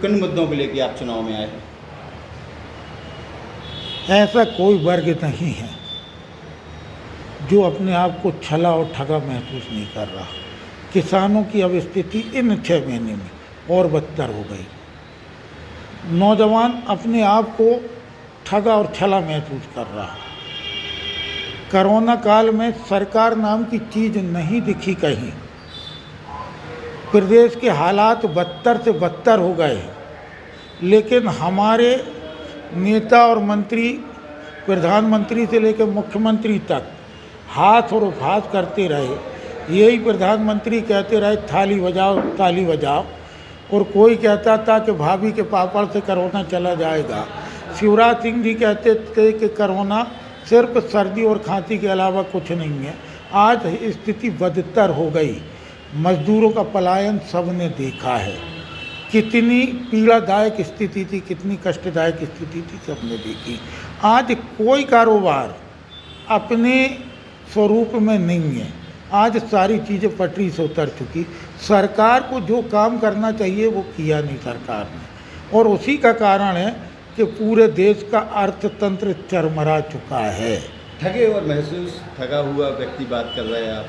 किन मुद्दों को लेकर आप चुनाव में आए हैं? ऐसा कोई वर्ग नहीं है जो अपने आप को छला और ठगा महसूस नहीं कर रहा। किसानों की अब स्थिति इन 6 महीने में और बदतर हो गई। नौजवान अपने आप को ठगा और छला महसूस कर रहा। कोरोना काल में सरकार नाम की चीज़ नहीं दिखी कहीं। प्रदेश के हालात बदतर से बदतर हो गए, लेकिन हमारे नेता और मंत्री, प्रधानमंत्री से लेकर मुख्यमंत्री तक हाथ और उपहास करते रहे। यही प्रधानमंत्री कहते रहे थाली बजाओ ताली बजाओ, और कोई कहता था कि भाभी के पापड़ से कोरोना चला जाएगा। शिवराज सिंह जी कहते थे कि कोरोना सिर्फ सर्दी और खांसी के अलावा कुछ नहीं है। आज स्थिति बदतर हो गई। मजदूरों का पलायन सबने देखा है। कितनी पीड़ादायक स्थिति थी, कितनी कष्टदायक स्थिति थी, सबने देखी। आज कोई कारोबार अपने स्वरूप में नहीं है। आज सारी चीज़ें पटरी से उतर चुकी। सरकार को जो काम करना चाहिए वो किया नहीं सरकार ने, और उसी का कारण है कि पूरे देश का अर्थतंत्र चरमरा चुका है। ठगे और महसूस ठगा हुआ व्यक्ति बात कर रहे हैं आप।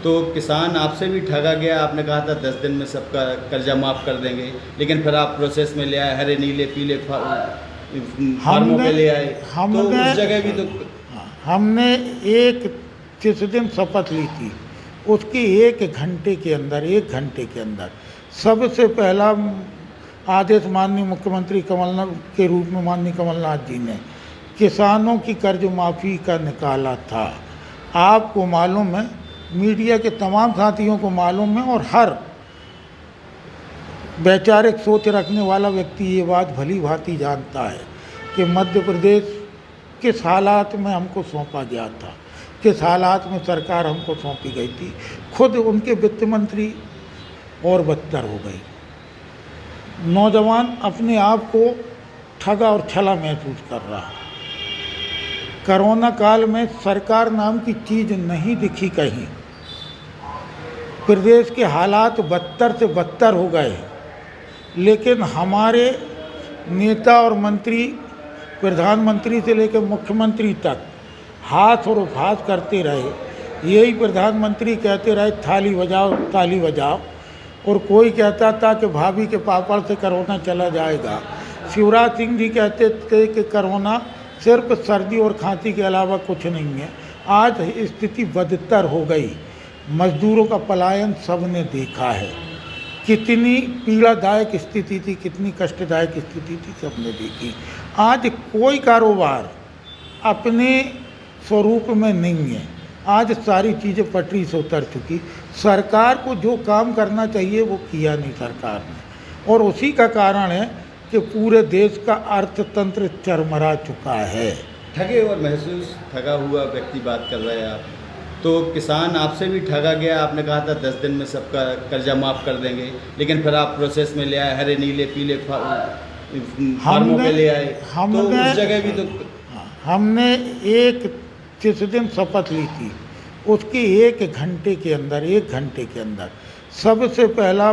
तो किसान आपसे भी ठगा गया। आपने कहा था 10 दिन में सबका कर्जा माफ़ कर देंगे, लेकिन फिर आप प्रोसेस में ले आए, हरे नीले पीले फार्मों पे ले आए। तो उस जगह भी तो हमने जिस दिन शपथ ली थी उसके 1 घंटे के अंदर सबसे पहला आदेश माननीय मुख्यमंत्री कमलनाथ के रूप में माननीय कमलनाथ जी ने किसानों की कर्ज माफ़ी का निकाला था। आपको मालूम है, मीडिया के तमाम साथियों को मालूम है, और हर वैचारिक सोच रखने वाला व्यक्ति ये बात भली भांति जानता है कि मध्य प्रदेश किस हालात में हमको सौंपा गया था, किस हालात में सरकार हमको सौंपी गई थी। खुद उनके वित्त मंत्री और बदतर हो गई। नौजवान अपने आप को ठगा और छला महसूस कर रहा। कोरोना काल में सरकार नाम की चीज़ नहीं दिखी कहीं। प्रदेश के हालात बदतर से बदतर हो गए, लेकिन हमारे नेता और मंत्री, प्रधानमंत्री से लेकर मुख्यमंत्री तक हाथ और उपहास करते रहे। यही प्रधानमंत्री कहते रहे थाली बजाओ ताली बजाओ, और कोई कहता था कि भाभी के पापड़ से कोरोना चला जाएगा। शिवराज सिंह जी कहते थे कि कोरोना सिर्फ सर्दी और खांसी के अलावा कुछ नहीं है। आज स्थिति बदतर हो गई। मजदूरों का पलायन सबने देखा है। कितनी पीड़ादायक स्थिति थी, कितनी कष्टदायक स्थिति थी, सबने देखी। आज कोई कारोबार अपने स्वरूप में नहीं है। आज सारी चीज़ें पटरी से उतर चुकी। सरकार को जो काम करना चाहिए वो किया नहीं सरकार ने, और उसी का कारण है कि पूरे देश का अर्थतंत्र चरमरा चुका है। ठगे और महसूस ठगा हुआ व्यक्ति बात कर रहे हैं आप। तो किसान आपसे भी ठगा गया। आपने कहा था 10 दिन में सबका कर्जा माफ़ कर देंगे, लेकिन फिर आप प्रोसेस में ले आए, हरे नीले पीले फार्मों पे ले आए। तो उस जगह भी तो हमने जिस दिन शपथ ली थी उसके 1 घंटे के अंदर सबसे पहला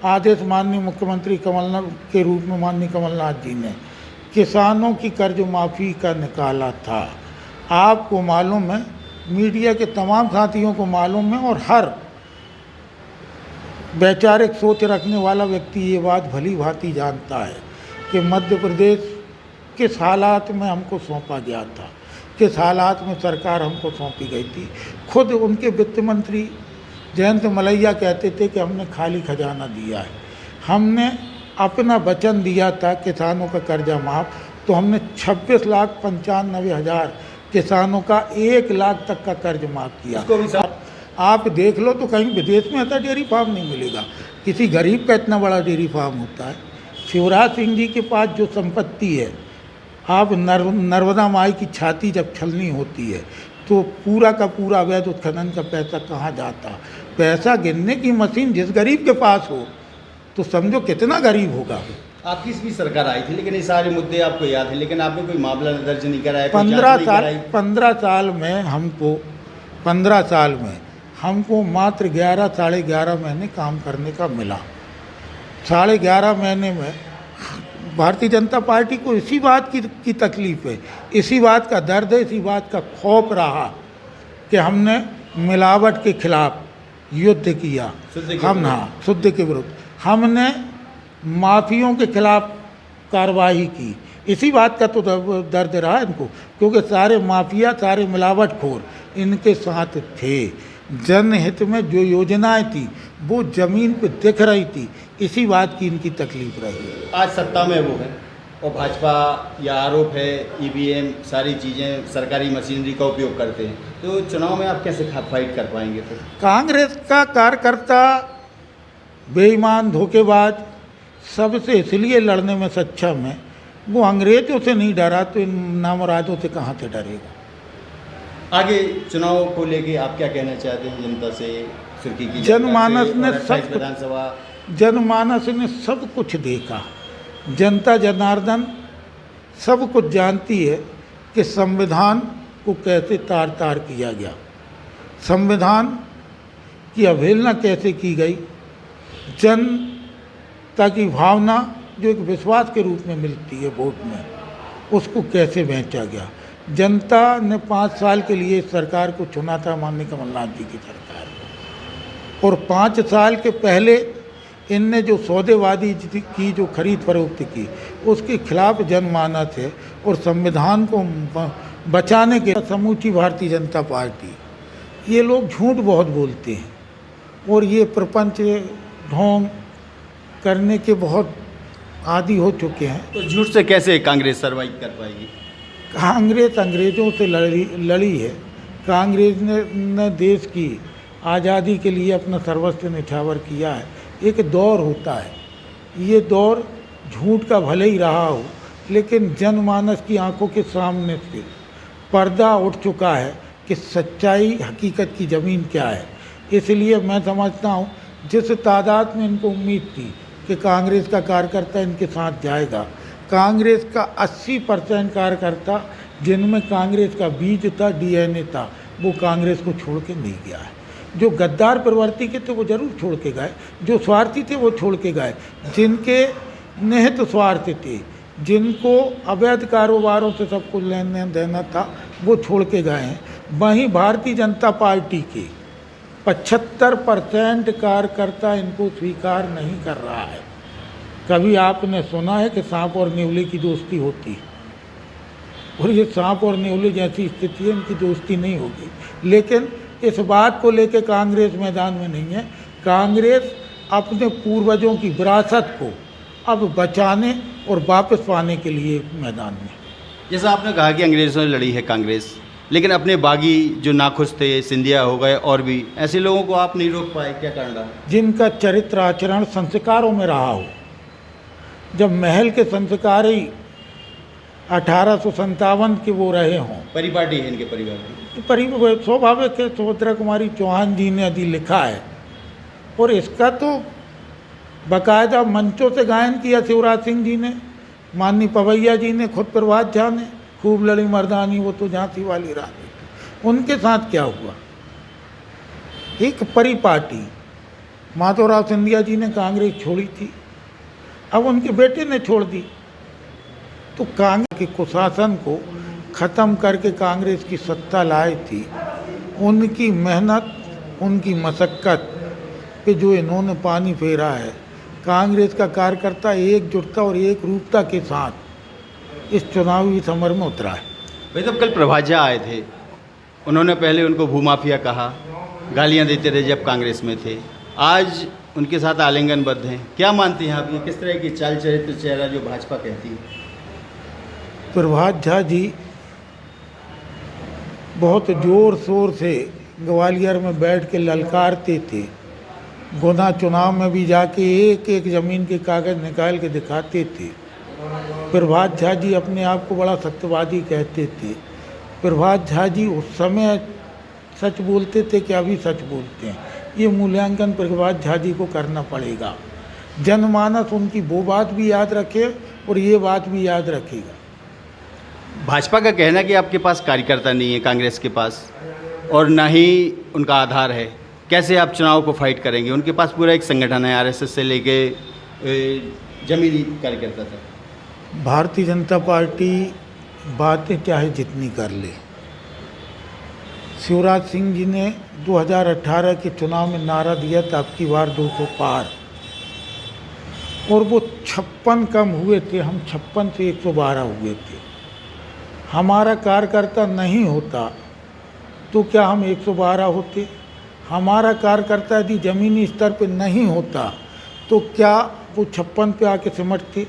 आदेश माननीय मुख्यमंत्री कमलनाथ के रूप में माननीय कमलनाथ जी ने किसानों की कर्ज माफ़ी का निकाला था। आपको मालूम है, मीडिया के तमाम साथियों को मालूम है, और हर वैचारिक सोच रखने वाला व्यक्ति ये बात भली भांति जानता है कि मध्य प्रदेश किस हालात में हमको सौंपा गया था, किस हालात में सरकार हमको सौंपी गई थी। खुद उनके वित्त मंत्री जयंत मलैया कहते थे कि हमने खाली खजाना दिया है। हमने अपना वचन दिया था किसानों का कर्जा माफ़, तो हमने 26,95,000 किसानों का 1 लाख तक का कर्ज माफ़ किया। आप देख लो तो कहीं विदेश में ऐसा डेयरी फार्म नहीं मिलेगा। किसी गरीब का इतना बड़ा डेयरी फार्म होता है। शिवराज सिंह जी के पास जो संपत्ति है, आप नर्मदा माई की छाती जब छलनी होती है तो पूरा का पूरा अवैध उत्खनन का पैसा कहाँ जाता। पैसा गिनने की मशीन जिस गरीब के पास हो तो समझो कितना गरीब होगा। आपकी भी सरकार आई थी, लेकिन ये सारे मुद्दे आपको याद है, लेकिन आपने कोई मामला दर्ज नहीं कराया। 15 साल में हमको मात्र 11 साढ़े 11 महीने काम करने का मिला। 11.5 महीने में भारतीय जनता पार्टी को इसी बात की तकलीफ है, इसी बात का दर्द है, इसी बात का खौफ रहा कि हमने मिलावट के खिलाफ युद्ध किया, शुद्ध के विरुद्ध हमने माफियों के खिलाफ कार्रवाई की। इसी बात का तो दर्द रहा इनको, क्योंकि सारे माफिया, सारे मिलावटखोर इनके साथ थे। जनहित में जो योजनाएं थी वो ज़मीन पे दिख रही थी, इसी बात की इनकी तकलीफ रही। आज सत्ता में वो है और भाजपा या आरोप है ईवीएम सारी चीज़ें सरकारी मशीनरी का उपयोग करते हैं, तो चुनाव में आप कैसे फाइट कर पाएंगे? फिर कांग्रेस का कार्यकर्ता बेईमान, धोखेबाज सबसे इसलिए लड़ने में सक्षम है, वो अंग्रेजों से नहीं डरा तो इन नामराजों से कहाँ से डरेगा। आगे चुनाव को लेके आप क्या कहना चाहते हैं जनता से? सुर्खी की जनमानस ने सब विधानसभा जनमानस ने सब कुछ देखा, जनता जनार्दन सब कुछ जानती है कि संविधान को कैसे तार तार किया गया, संविधान की अवहेलना कैसे की गई, जनता की भावना जो एक विश्वास के रूप में मिलती है वोट में, उसको कैसे बेचा गया। जनता ने 5 साल के लिए सरकार को चुना था, माननीय कमलनाथ जी की सरकार, और 5 साल के पहले इनने जो सौदेबाजी की, जो खरीद फरोख्त की, उसके खिलाफ जनमानस है। और संविधान को बचाने के समूची भारतीय जनता पार्टी, ये लोग झूठ बहुत बोलते हैं और ये प्रपंच ढोंग करने के बहुत आदी हो चुके हैं। तो झूठ से कैसे कांग्रेस सर्वाइव कर पाएगी? कांग्रेस अंग्रेज़ों से लड़ी है। कांग्रेस ने देश की आज़ादी के लिए अपना सर्वस्व निछावर किया है। एक दौर होता है, ये दौर झूठ का भले ही रहा हो, लेकिन जनमानस की आंखों के सामने से पर्दा उठ चुका है कि सच्चाई, हकीकत की ज़मीन क्या है। इसलिए मैं समझता हूँ जिस तादाद में इनको उम्मीद थी कि कांग्रेस का कार्यकर्ता इनके साथ जाएगा, कांग्रेस का 80% कार्यकर्ता जिनमें कांग्रेस का बीज था, डीएनए था, वो कांग्रेस को छोड़ के नहीं गया है। जो गद्दार प्रवृत्ति के थे वो जरूर छोड़ के गए, जो स्वार्थी थे वो छोड़ के गए, जिनके निहित स्वार्थ थे, जिनको अवैध कारोबारों से सब कुछ लेना देना था, वो छोड़ के गए हैं। वहीं भारतीय जनता पार्टी के 75% कार्यकर्ता इनको स्वीकार नहीं कर रहा है। कभी आपने सुना है कि सांप और नेवले की दोस्ती होती, और ये सांप और नेवले जैसी स्थिति है, इनकी दोस्ती नहीं होगी। लेकिन इस बात को लेकर कांग्रेस मैदान में नहीं है। कांग्रेस अपने पूर्वजों की विरासत को अब बचाने और वापस पाने के लिए मैदान में। जैसा आपने कहा कि अंग्रेज़ों ने लड़ी है कांग्रेस, लेकिन अपने बागी जो नाखुश थे, सिंधिया हो गए और भी ऐसे लोगों को आप नहीं रोक पाए, क्या कारण रहा? जिनका चरित्र आचरण संस्कारों में रहा हो। जब महल के संस्कार ही 1857 के वो रहे हों, परिपाटी है इनके परिवार की, स्वाभाविक है। सुभद्रा कुमारी चौहान जी ने यदि लिखा है, और इसका तो बाकायदा मंचों से गायन किया शिवराज सिंह जी ने, माननीय पवैया जी ने, खुद प्रभात झा ने, खूब लड़ी मर्दानी वो तो झांसी वाली रानी। उनके साथ क्या हुआ? एक परिपाटी माधवराव सिंधिया जी ने कांग्रेस छोड़ी थी, अब उनके बेटे ने छोड़ दी। तो कांग्रेस के कुशासन को ख़त्म करके कांग्रेस की सत्ता लाई थी। उनकी मेहनत, उनकी मशक्क़त पे जो इन्होंने पानी फेरा है, कांग्रेस का कार्यकर्ता एकजुटता और एक रूपता के साथ इस चुनावी समर में उतरा है। भाई साहब, कल प्रभात झा आए थे, उन्होंने पहले उनको भूमाफिया कहा, गालियां देते रहे जब कांग्रेस में थे, आज उनके साथ आलिंगनबद्ध हैं। क्या मानते हैं आप, ये किस तरह की चाल चरित्र चेहरा जो भाजपा कहती है? प्रभात झा जी बहुत ज़ोर शोर से ग्वालियर में बैठ के ललकारते थे। गुना चुनाव में भी जाके एक एक ज़मीन के कागज़ निकाल के दिखाते थे। प्रभात झा जी अपने आप को बड़ा सत्यवादी कहते थे। प्रभात झा जी उस समय सच बोलते थे कि अभी सच बोलते हैं, ये मूल्यांकन प्रभात झा जी को करना पड़ेगा। जनमानस उनकी वो बात भी याद रखे और ये बात भी याद रखेगा। भाजपा का कहना कि आपके पास कार्यकर्ता नहीं है कांग्रेस के पास, और ना ही उनका आधार है, कैसे आप चुनाव को फाइट करेंगे? उनके पास पूरा एक संगठन है, आरएसएस से लेके जमीनी कार्यकर्ता था। भारतीय जनता पार्टी बातें चाहे जितनी कर ले, शिवराज सिंह जी ने 2018 के चुनाव में नारा दिया था अब की बार 200 पार, और वो 56 कम हुए थे, हम 56 से 112 हुए थे। हमारा कार्यकर्ता नहीं होता तो क्या हम 112 होते? हमारा कार्यकर्ता यदि ज़मीनी स्तर पे नहीं होता तो क्या वो 56 पे आके सिमटते?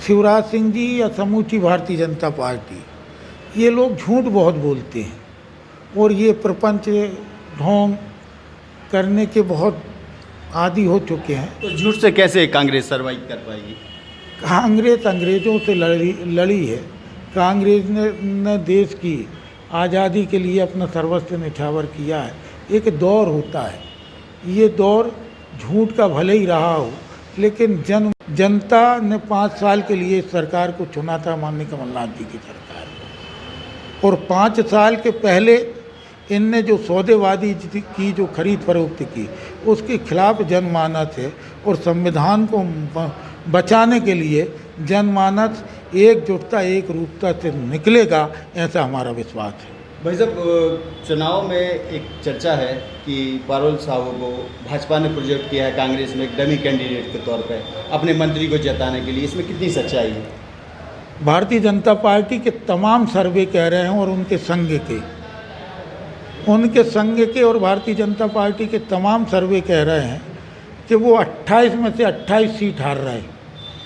शिवराज सिंह जी या समूची भारतीय जनता पार्टी, ये लोग झूठ बहुत बोलते हैं और ये प्रपंच ढोंग करने के बहुत आदी हो चुके हैं। तो झूठ से कैसे कांग्रेस सर्वाइव कर पाएगी? कांग्रेस अंग्रेज़ों से लड़ी है। कांग्रेस ने देश की आज़ादी के लिए अपना सर्वस्व निछावर किया है। एक दौर होता है, ये दौर झूठ का भले ही रहा हो, लेकिन जनता ने 5 साल के लिए इस सरकार को चुना था, माननीय कमलनाथ जी की सरकार को, और 5 साल के पहले इनने जो सौदेबाजी की, जो खरीद फरोख्त की, उसके खिलाफ जनमानस है। और संविधान को बचाने के लिए जनमानस एकजुटता एक रूपता से निकलेगा, ऐसा हमारा विश्वास है। भाई साहब, चुनाव में एक चर्चा है कि पारुल साहू को भाजपा ने प्रोजेक्ट किया है कांग्रेस में एक डमी कैंडिडेट के तौर पर अपने मंत्री को जिताने के लिए, इसमें कितनी सच्चाई है? भारतीय जनता पार्टी के तमाम सर्वे कह रहे हैं और उनके संघ के और भारतीय जनता पार्टी के तमाम सर्वे कह रहे हैं कि वो 28 में से 28 सीट हार रहा है।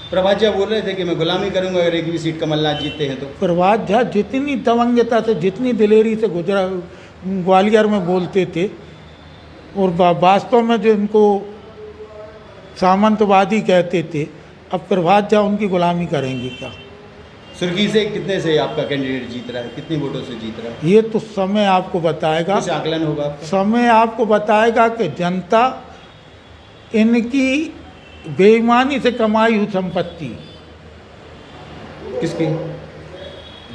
प्रभात झा बोल रहे थे कि मैं गुलामी करूंगा अगर एक भी सीट कमलनाथ जीतते हैं तो। प्रभात झा जितनी दबंगता से, जितनी दिलेरी से ग्वालियर में बोलते थे, और वास्तव में जो इनको सामंतवादी कहते थे, अब प्रभात झा उनकी गुलामी करेंगे क्या? सुर्खी से कितने से आपका कैंडिडेट जीत रहा है, कितने वोटों से जीत रहा है? ये तो समय आपको बताएगा। कुछ आकलन होगा आपका? समय आपको बताएगा कि जनता इनकी बेईमानी से कमाई हुई संपत्ति, किसकी?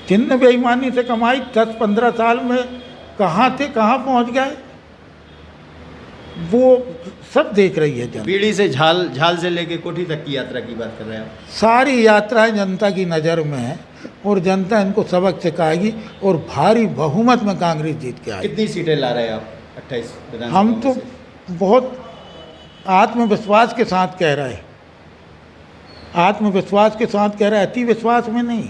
जिनने बेईमानी से कमाई 10-15 साल में कहाँ थे, कहाँ पहुँच गए, वो सब देख रही है जनता। बीड़ी से झाल से लेके कोठी तक की यात्रा की बात कर रहे हैं आप? सारी यात्राएं जनता की नज़र में है और जनता इनको सबक सिखाएगी और भारी बहुमत में कांग्रेस जीत के आएगी। कितनी सीटें ला रहे हैं आप 28 विधानसभा हम में तो से? बहुत आत्मविश्वास के साथ कह रहे हैं, आत्मविश्वास के साथ कह रहे हैं, अति विश्वास में नहीं।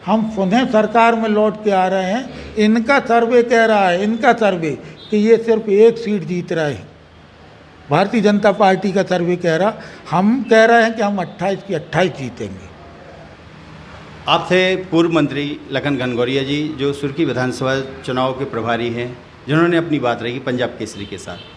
हम पुनः सरकार में लौट के आ रहे हैं। इनका सर्वे कह रहा है, इनका सर्वे, कि ये सिर्फ 1 सीट जीत रहे हैं। भारतीय जनता पार्टी का सर्वे कह रहा, हम कह रहे हैं कि हम 28 की 28 जीतेंगे। आप थे पूर्व मंत्री लखन घनघोरिया जी, जो सुर्खी विधानसभा चुनाव के प्रभारी हैं, जिन्होंने अपनी बात रखी पंजाब केसरी के साथ।